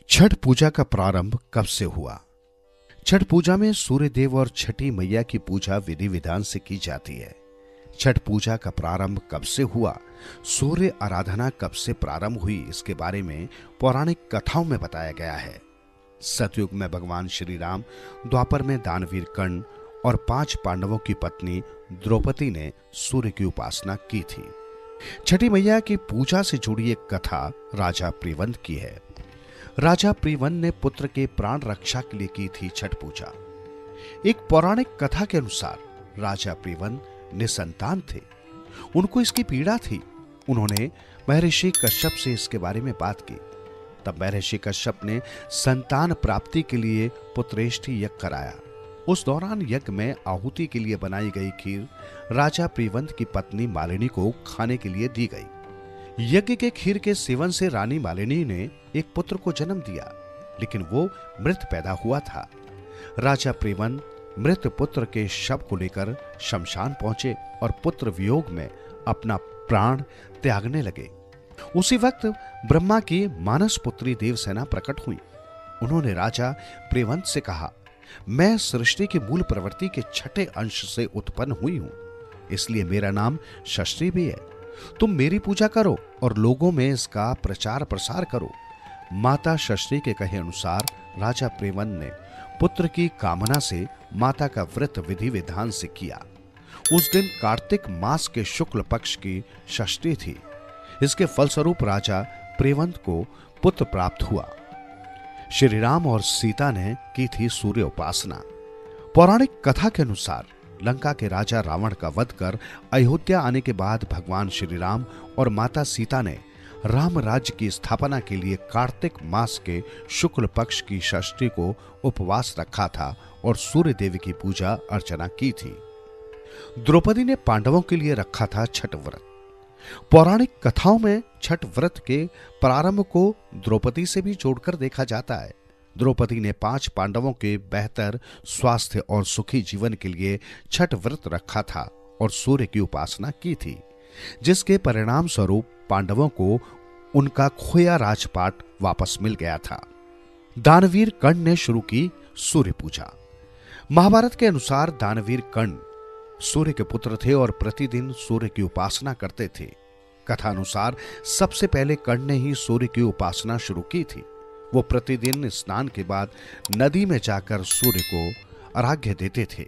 छठ पूजा का प्रारंभ कब से हुआ? छठ पूजा में सूर्य देव और छठी मैया की पूजा विधि विधान से की जाती है। छठ पूजा का प्रारंभ कब से हुआ, सूर्य आराधना कब से प्रारंभ हुई, इसके बारे में पौराणिक कथाओं में बताया गया है। सतयुग में भगवान श्री राम, द्वापर में दानवीर कर्ण और 5 पांडवों की पत्नी द्रौपदी ने सूर्य की उपासना की थी। छठी मैया की पूजा से जुड़ी एक कथा राजा प्रीवंद की है। राजा प्रीवंद ने पुत्र के प्राण रक्षा के लिए की थी छठ पूजा। एक पौराणिक कथा के अनुसार राजा प्रीवंद निसंतान थे। उनको इसकी पीड़ा थी। उन्होंने महर्षि कश्यप से इसके बारे में बात की। तब महर्षि कश्यप ने संतान प्राप्ति के लिए पुत्रेष्ठि यज्ञ कराया। उस दौरान यज्ञ में आहुति के लिए बनाई गई खीर राजा प्रीवंद की पत्नी मालिनी को खाने के लिए दी गई। यज्ञ के खीर के सेवन से रानी मालिनी ने एक पुत्र को जन्म दिया, लेकिन वो मृत पैदा हुआ था। राजा प्रीवंद मृत पुत्र के शव को लेकर शमशान पहुंचे और पुत्र वियोग में अपना प्राण त्यागने लगे। उसी वक्त ब्रह्मा की मानस पुत्री देवसेना प्रकट हुई। उन्होंने राजा प्रीवंद से कहा, मैं सृष्टि की मूल प्रवृत्ति के छठे अंश से उत्पन्न हुई हूं, इसलिए मेरा नाम षष्ठी भी है। तुम मेरी पूजा करो और लोगों में इसका प्रचार प्रसार करो। माता षष्ठी के कहे अनुसार राजा प्रीवंद ने पुत्र की कामना से माता का व्रत विधि विधान से किया। उस दिन कार्तिक मास के शुक्ल पक्ष की षष्ठी थी। इसके फलस्वरूप राजा प्रीवंद को पुत्र प्राप्त हुआ। श्री राम और सीता ने की थी सूर्य उपासना। पौराणिक कथा के अनुसार लंका के राजा रावण का वध कर अयोध्या आने के बाद भगवान श्री राम और माता सीता ने राम राज्य की स्थापना के लिए कार्तिक मास के शुक्ल पक्ष की षष्ठी को उपवास रखा था और सूर्य देवी की पूजा अर्चना की थी। द्रौपदी ने पांडवों के लिए रखा था छठ व्रत। पौराणिक कथाओं में छठ व्रत के प्रारंभ को द्रौपदी से भी जोड़कर देखा जाता है। द्रौपदी ने 5 पांडवों के बेहतर स्वास्थ्य और सुखी जीवन के लिए छठ व्रत रखा था और सूर्य की उपासना की थी, जिसके परिणाम स्वरूप पांडवों को उनका खोया राजपाट वापस मिल गया था। दानवीर कर्ण ने शुरू की सूर्य पूजा। महाभारत के अनुसार दानवीर कर्ण सूर्य के पुत्र थे और प्रतिदिन सूर्य की उपासना करते थे। कथा अनुसार सबसे पहले कर्ण ने ही सूर्य की उपासना शुरू की थी। वो प्रतिदिन स्नान के बाद नदी में जाकर सूर्य को अर्घ्य देते थे।